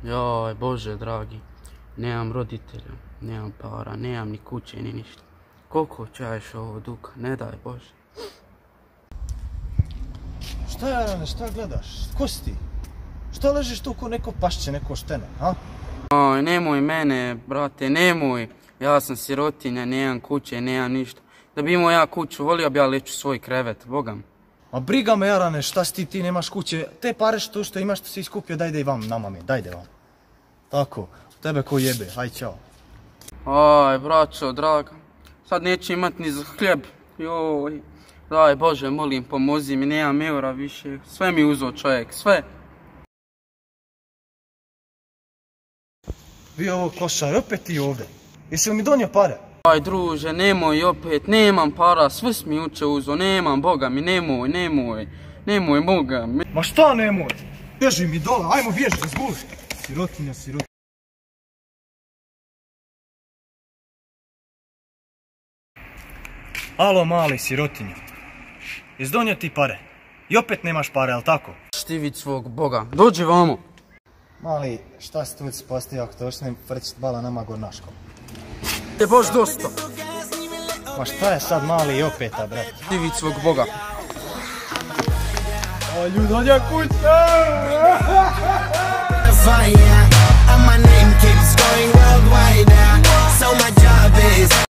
Joj, Bože dragi, nemam roditelja, nemam para, nemam ni kuće ni ništa. Koliko ćeš ovo duka, ne daj Bože. Šta Jarane, šta gledaš? Ko si ti? Šta ležiš tu ko neko pašće, neko štene, a? Oj, nemoj mene, brate, nemoj. Ja sam sirotinja, nemam kuće, nemam ništa. Da bi imao ja kuću, volio bi ja leći u svoj krevet, bogam. Ma briga me Jarane, šta si ti nemaš kuće, te pare što imaš što si iskupio, dajde i vam, nama mi, dajde vam. Tako, tebe ko jebe, aj čao. Aj, braćo, draga, sad neću imat ni za hljeb, joj. Daj Bože, molim, pomozi mi, nemam eura više, sve mi uzeo čovjek, sve. Vi ovo košar, opet ti ovdje, jesi li mi donio pare? Aj druže, nemoj opet, nemam para, sve si mi uče uzeo, nemam, boga mi, nemoj, boga mi. Ma šta nemoj? Bježi mi dole, ajmo bježi, zgubi. Sirotinja. Alo mali sirotinja, jesi donio ti pare? I opet nemaš pare, jel tako? Šti vid svog boga, dođi vamo. Mali, šta si tu postavio ako točnem frčit bala nama gornaškom? Je baš dosta. Ma šta je sad mali i opeta, brat? Šti vid svog boga. O ljudonja kuća! And my name keeps going worldwide. So my job is